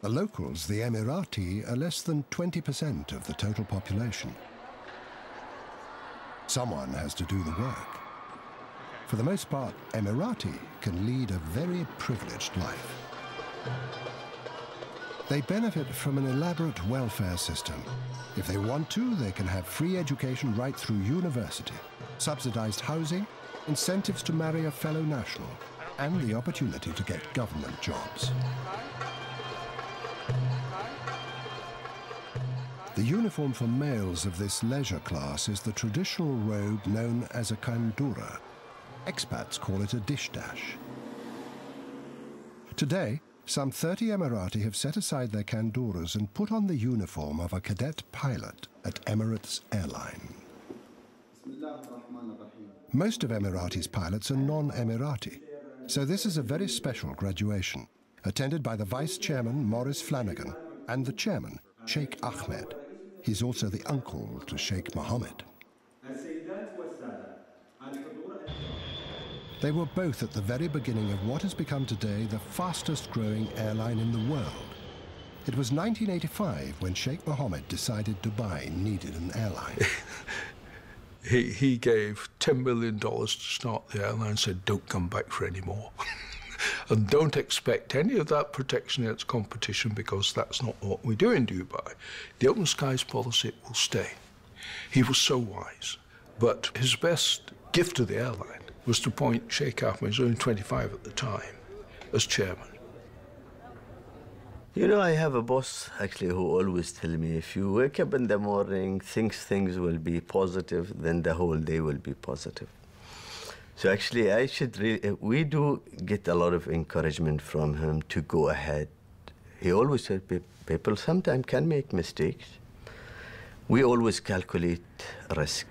The locals, the Emirati, are less than 20% of the total population. Someone has to do the work. For the most part, Emirati can lead a very privileged life. They benefit from an elaborate welfare system. If they want to, they can have free education right through university, subsidized housing, incentives to marry a fellow national, and the opportunity to get government jobs. The uniform for males of this leisure class is the traditional robe known as a kandura. Expats call it a dishdash. Today, some 30 Emirati have set aside their kanduras and put on the uniform of a cadet pilot at Emirates Airline. Most of Emirati's pilots are non-Emirati, so this is a very special graduation, attended by the Vice Chairman, Maurice Flanagan, and the Chairman, Sheikh Ahmed. He's also the uncle to Sheikh Mohammed. They were both at the very beginning of what has become today the fastest growing airline in the world. It was 1985 when Sheikh Mohammed decided Dubai needed an airline. He gave $10 million to start the airline and said, don't come back for any more. And don't expect any of that protection against competition, because that's not what we do in Dubai. The open skies policy will stay. He was so wise. But his best gift to the airline was to appoint Sheikh Ahmed, who was only 25 at the time, as chairman. You know, I have a boss, actually, who always tell me, if you wake up in the morning, things will be positive, then the whole day will be positive. So actually, we do get a lot of encouragement from him to go ahead. He always said, people sometimes can make mistakes. We always calculate risk.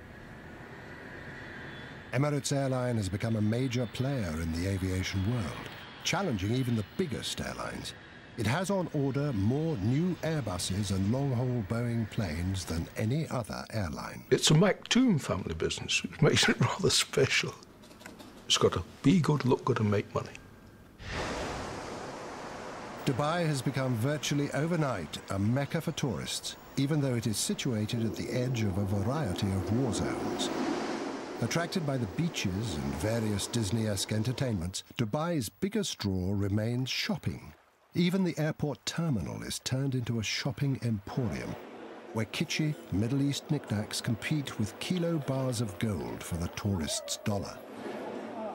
Emirates Airline has become a major player in the aviation world, challenging even the biggest airlines. It has on order more new Airbuses and long-haul Boeing planes than any other airline. It's a Maktoum family business, which makes it rather special. It's got to be good, look good, and make money. Dubai has become virtually overnight a mecca for tourists, even though it is situated at the edge of a variety of war zones. Attracted by the beaches and various Disney-esque entertainments, Dubai's biggest draw remains shopping. Even the airport terminal is turned into a shopping emporium, where kitschy Middle East knickknacks compete with kilo bars of gold for the tourist's dollar.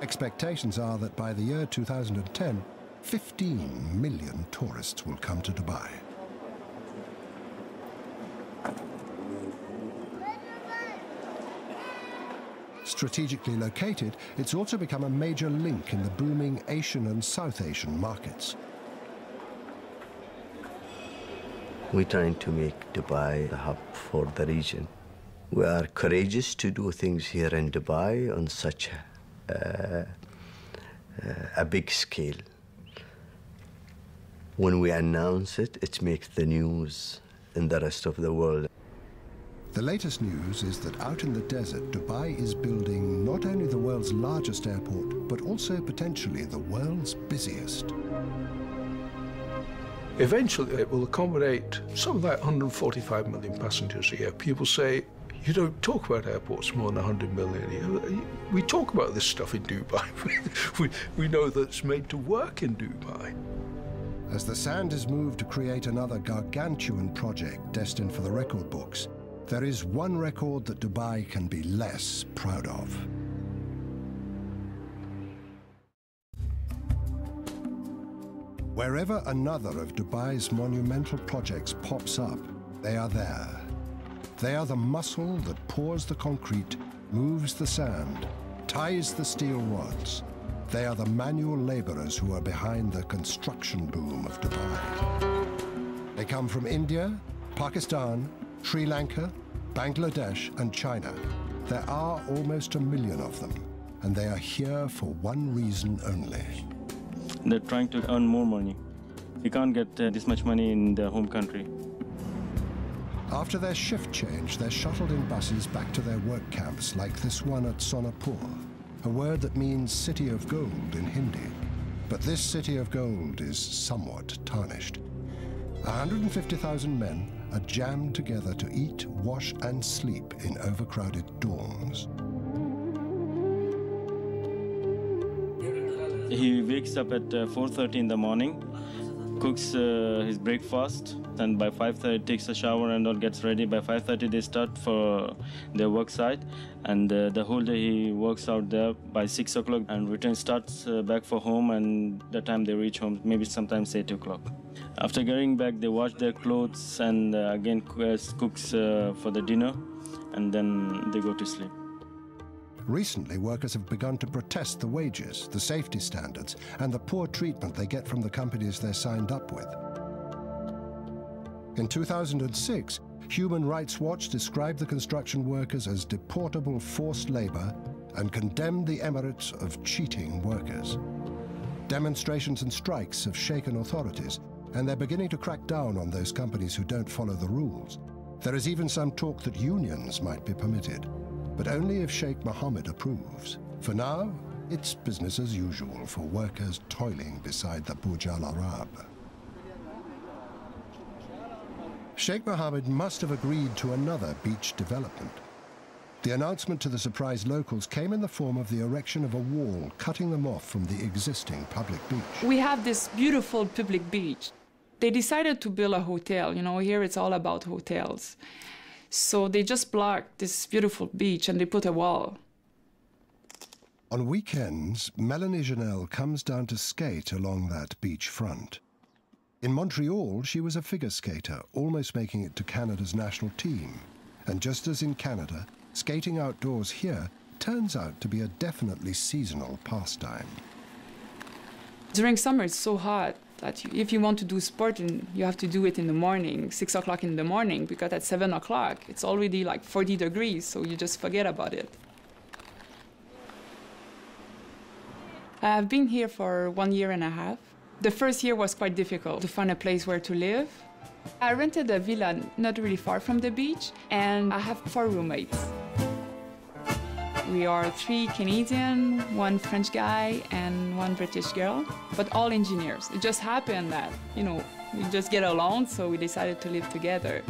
Expectations are that by the year 2010, 15 million tourists will come to Dubai. Strategically located, it's also become a major link in the booming Asian and South Asian markets. We're trying to make Dubai the hub for the region. We are courageous to do things here in Dubai on such a big scale. When we announce it, it makes the news in the rest of the world. The latest news is that out in the desert, Dubai is building not only the world's largest airport, but also potentially the world's busiest. Eventually, it will accommodate something like 145 million passengers a year. People say, you don't talk about airports more than 100 million a year. We talk about this stuff in Dubai. we know that it's made to work in Dubai. As the sand is moved to create another gargantuan project destined for the record books, there is one record that Dubai can be less proud of. Wherever another of Dubai's monumental projects pops up, they are there. They are the muscle that pours the concrete, moves the sand, ties the steel rods. They are the manual laborers who are behind the construction boom of Dubai. They come from India, Pakistan, Sri Lanka, Bangladesh, and China. There are almost 1 million of them, and they are here for one reason only. They're trying to earn more money. You can't get this much money in their home country. After their shift change, they're shuttled in buses back to their work camps, like this one at Sonapur, a word that means city of gold in Hindi. But this city of gold is somewhat tarnished. 150,000 men are jammed together to eat, wash, and sleep in overcrowded dorms. He wakes up at 4:30 in the morning, cooks his breakfast, and by 5:30 takes a shower and all gets ready. By 5:30 they start for their work site, and the whole day he works out there. By 6 o'clock and starts back for home, and the time they reach home, maybe sometimes 8 o'clock. After getting back, they wash their clothes and again cooks for the dinner, and then they go to sleep. Recently, workers have begun to protest the wages, the safety standards, and the poor treatment they get from the companies they're signed up with. In 2006, Human Rights Watch described the construction workers as deportable forced labor and condemned the Emirates of cheating workers. Demonstrations and strikes have shaken authorities, and they're beginning to crack down on those companies who don't follow the rules. There is even some talk that unions might be permitted, but only if Sheikh Mohammed approves. For now, it's business as usual for workers toiling beside the Burj Al Arab. Sheikh Mohammed must have agreed to another beach development. The announcement to the surprised locals came in the form of the erection of a wall cutting them off from the existing public beach. We have this beautiful public beach. They decided to build a hotel. You know, here it's all about hotels. So they just blocked this beautiful beach and they put a wall. On weekends, Melanie Janelle comes down to skate along that beach front. In Montreal, she was a figure skater, almost making it to Canada's national team. And just as in Canada, skating outdoors here turns out to be a definitely seasonal pastime. During summer, it's so hot that if you want to do sport, you have to do it in the morning, 6 o'clock in the morning, because at 7 o'clock, it's already like 40 degrees, so you just forget about it. I've been here for 1 year and a half. The first year was quite difficult to find a place where to live. I rented a villa not really far from the beach, and I have 4 roommates. We are 3 Canadian, 1 French guy, and 1 British girl, but all engineers. It just happened that, you know, we just get along, so we decided to live together.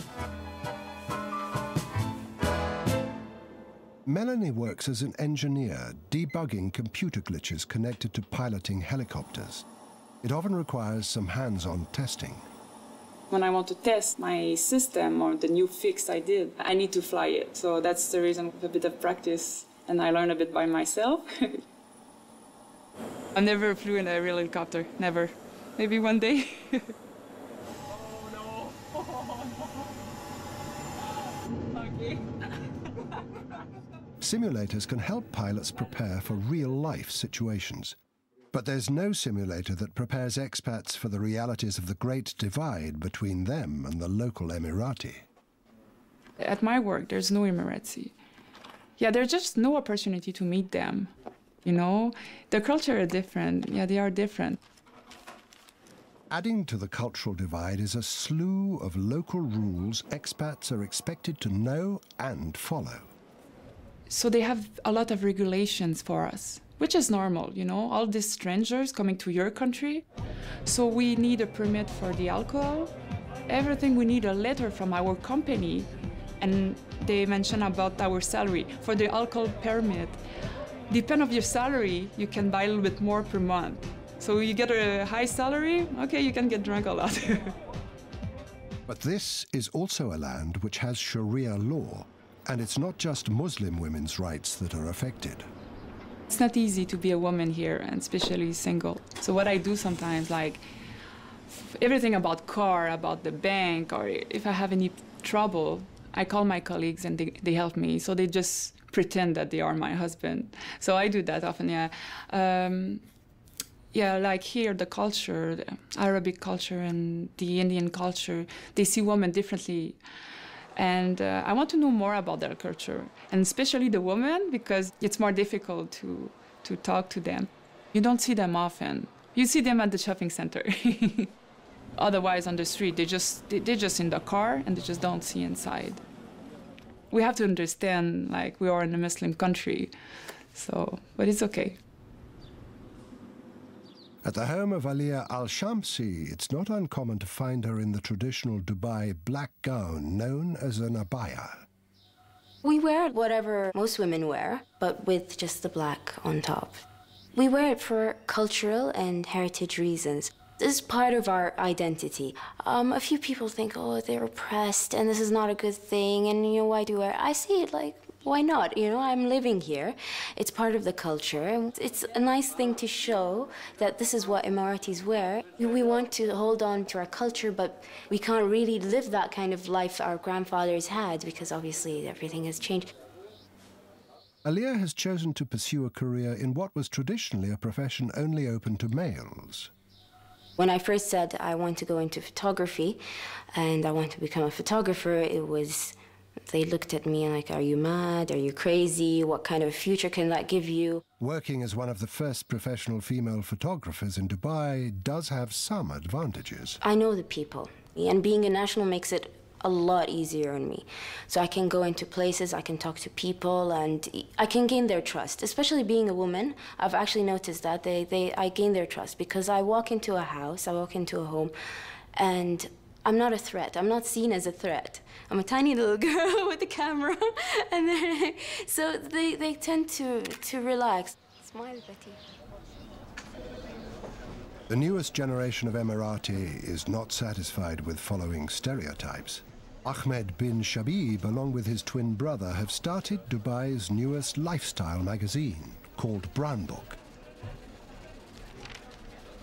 Melanie works as an engineer, debugging computer glitches connected to piloting helicopters. It often requires some hands-on testing. When I want to test my system or the new fix I did, I need to fly it. So that's the reason with a bit of practice, and I learn a bit by myself. I never flew in a real helicopter, never. Maybe one day. Okay. Simulators can help pilots prepare for real-life situations. But there's no simulator that prepares expats for the realities of the great divide between them and the local Emirati. At my work, there's no Emirati. Yeah, there's just no opportunity to meet them. You know, the culture is different. Yeah, they are different. Adding to the cultural divide is a slew of local rules expats are expected to know and follow. So they have a lot of regulations for us, which is normal, you know, all these strangers coming to your country. So we need a permit for the alcohol. Everything, we need a letter from our company. And they mention about our salary. For the alcohol permit, depend on your salary, you can buy a little bit more per month. So you get a high salary, okay, you can get drunk a lot. But this is also a land which has Sharia law, and it's not just Muslim women's rights that are affected. It's not easy to be a woman here, and especially single. So what I do sometimes, like everything about car, about the bank, or if I have any trouble, I call my colleagues and they help me. So they just pretend that they are my husband. So I do that often, yeah. Yeah, like here, the culture, the Arabic culture and the Indian culture, they see women differently. And I want to know more about their culture, and especially the women, because it's more difficult to talk to them. You don't see them often. You see them at the shopping center. Otherwise, on the street, they're just in the car, and they just don't see inside. We have to understand, like, we are in a Muslim country, so, but it's okay. At the home of Alia Al-Shamsi, it's not uncommon to find her in the traditional Dubai black gown known as an abaya. We wear whatever most women wear, but with just the black on top. We wear it for cultural and heritage reasons. This is part of our identity. A few people think, oh, they're oppressed and this is not a good thing, and why do I see it like, why not? I'm living here. It's part of the culture. It's a nice thing to show that this is what Emiratis wear. We want to hold on to our culture, but we can't really live that kind of life our grandfathers had because obviously everything has changed. Alia has chosen to pursue a career in what was traditionally a profession only open to males. When I first said I want to go into photography and I want to become a photographer, they looked at me like, are you mad? Are you crazy? What kind of future can that give you? Working as one of the first professional female photographers in Dubai does have some advantages. I know the people, and being a national makes it a lot easier on me. So I can go into places, I can talk to people, and I can gain their trust. Especially being a woman, I've actually noticed that I gain their trust because I walk into a house, I walk into a home, and I'm not a threat. I'm not seen as a threat. I'm a tiny little girl with a camera, and so they tend to relax. Smile, Betty. The newest generation of Emirati is not satisfied with following stereotypes. Ahmed bin Shabib, along with his twin brother, have started Dubai's newest lifestyle magazine called Brown Book.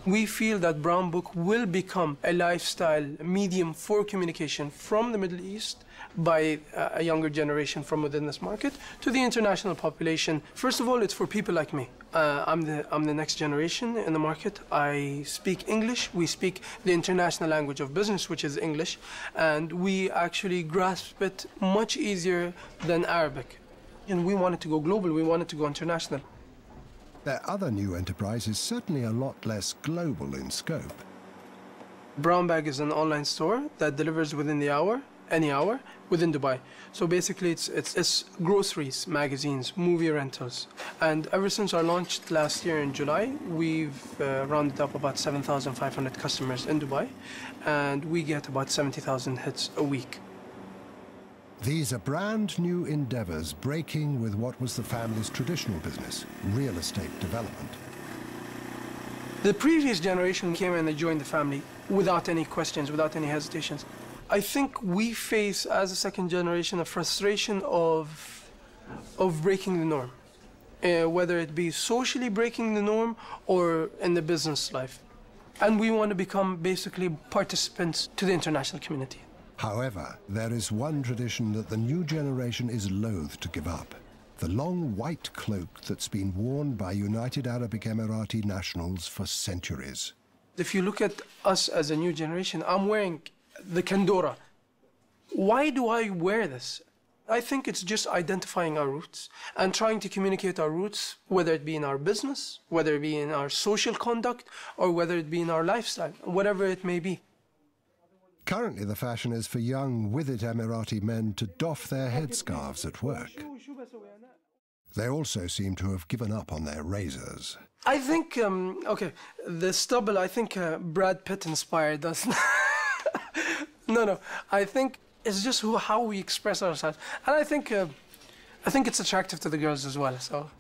We feel that Brown Book will become a lifestyle medium for communication from the Middle East by a younger generation from within this market to the international population. First of all, it's for people like me. I'm the next generation in the market. I speak English. We speak the international language of business, which is English, and we actually grasp it much easier than Arabic. And we wanted to go global. We wanted to go international. Their other new enterprise is certainly a lot less global in scope. Brown Bag is an online store that delivers within the hour, any hour, within Dubai. So basically it's groceries, magazines, movie rentals. And ever since our launch last year in July, we've rounded up about 7,500 customers in Dubai, and we get about 70,000 hits a week. These are brand new endeavors breaking with what was the family's traditional business, real estate development. The previous generation came and they joined the family without any questions, without any hesitations. I think we face, as a second generation, a frustration of breaking the norm, whether it be socially breaking the norm or in the business life. And we want to become basically participants to the international community. However, there is one tradition that the new generation is loath to give up. The long white cloak that's been worn by United Arab Emirati nationals for centuries. If you look at us as a new generation, I'm wearing the Kandora. Why do I wear this? I think it's just identifying our roots and trying to communicate our roots, whether it be in our business, whether it be in our social conduct, or whether it be in our lifestyle, whatever it may be. Currently, the fashion is for young, with-it Emirati men to doff their headscarves at work. They also seem to have given up on their razors. I think, okay, the stubble, I think Brad Pitt inspired us. No, I think it's just how we express ourselves. And I think it's attractive to the girls as well, so.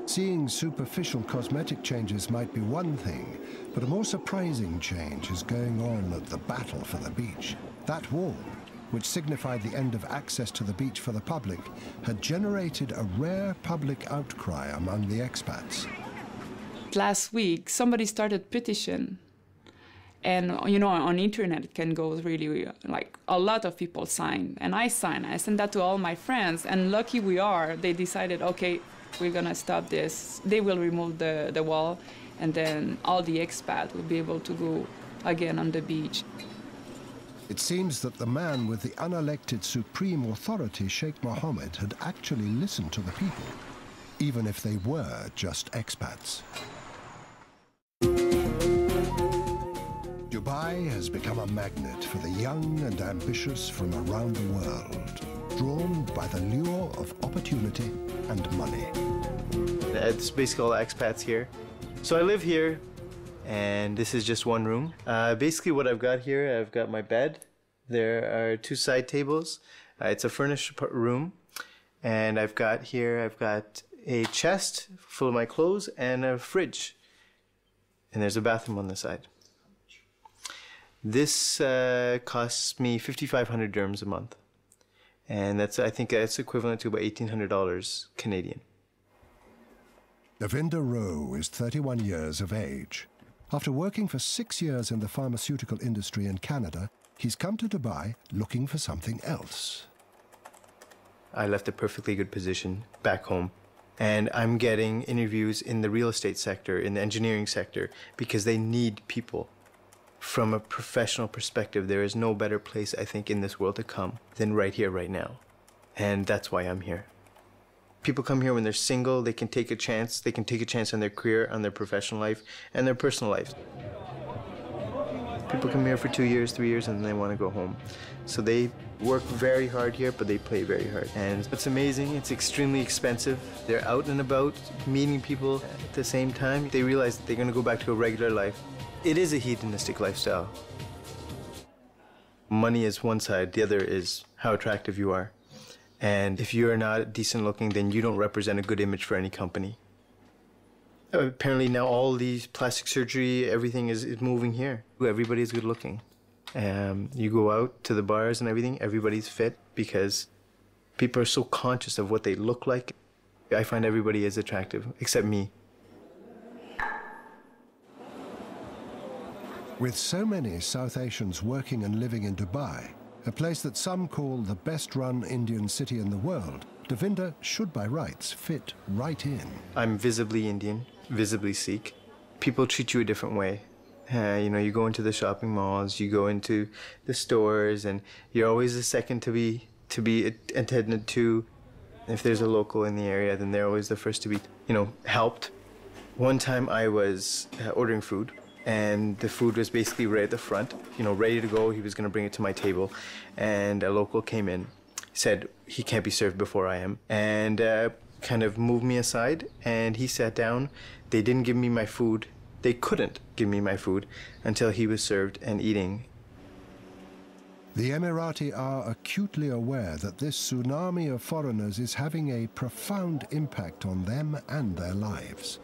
Seeing superficial cosmetic changes might be one thing, but a more surprising change is going on at the Battle for the Beach. That wall, which signified the end of access to the beach for the public, had generated a rare public outcry among the expats. Last week, somebody started petition. And, on internet, it can go really, like, a lot of people sign. And I sign. I send that to all my friends. And lucky we are, they decided, okay, we're going to stop this. They will remove the wall, and then all the expats will be able to go again on the beach. It seems that the man with the unelected supreme authority, Sheikh Mohammed, had actually listened to the people, even if they were just expats. Dubai has become a magnet for the young and ambitious from around the world, drawn by the lure of opportunity and money. It's basically all expats here. So I live here, and this is just one room. Basically what I've got here, I've got my bed. There are 2 side tables. It's a furnished room. And I've got a chest full of my clothes and a fridge. And there's a bathroom on the side. This costs me 5,500 dirhams a month. And I think that's equivalent to about $1,800 Canadian. Davinder Rowe is 31 years of age. After working for 6 years in the pharmaceutical industry in Canada, he's come to Dubai looking for something else. I left a perfectly good position back home, and I'm getting interviews in the real estate sector, in the engineering sector, because they need people. From a professional perspective, there is no better place, I think, in this world to come than right here, right now. And that's why I'm here. People come here when they're single, they can take a chance. They can take a chance on their career, on their professional life, and their personal life. People come here for 2 years, 3 years, and then they want to go home. So they work very hard here, but they play very hard. And it's amazing. It's extremely expensive. They're out and about, meeting people at the same time. They realize that they're going to go back to a regular life. It is a hedonistic lifestyle. Money is one side. The other is how attractive you are. And if you're not decent looking, then you don't represent a good image for any company. Apparently now all these plastic surgery, everything is moving here. Everybody's good looking. You go out to the bars and everything, everybody's fit because people are so conscious of what they look like. I find everybody is attractive, except me. With so many South Asians working and living in Dubai, a place that some call the best-run Indian city in the world, Davinder should by rights fit right in. I'm visibly Indian, visibly Sikh. People treat you a different way. You know, you go into the shopping malls, you go into the stores, and you're always the second to be attended to. If there's a local in the area, then they're always the first to be, helped. One time I was ordering food, and the food was basically right at the front, ready to go. He was going to bring it to my table, and a local came in, said he can't be served before I am, and kind of moved me aside, and he sat down. They didn't give me my food. They couldn't give me my food until he was served and eating. The Emirati are acutely aware that this tsunami of foreigners is having a profound impact on them and their lives.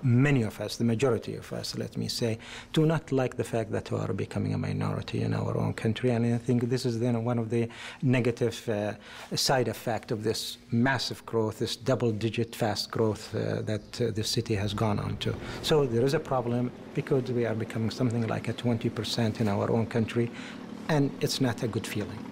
Many of us, the majority of us, let me say, do not like the fact that we are becoming a minority in our own country. And I think this is one of the negative side effects of this massive growth, this double-digit fast growth that the city has gone on to. So there is a problem because we are becoming something like a 20% in our own country, and it's not a good feeling.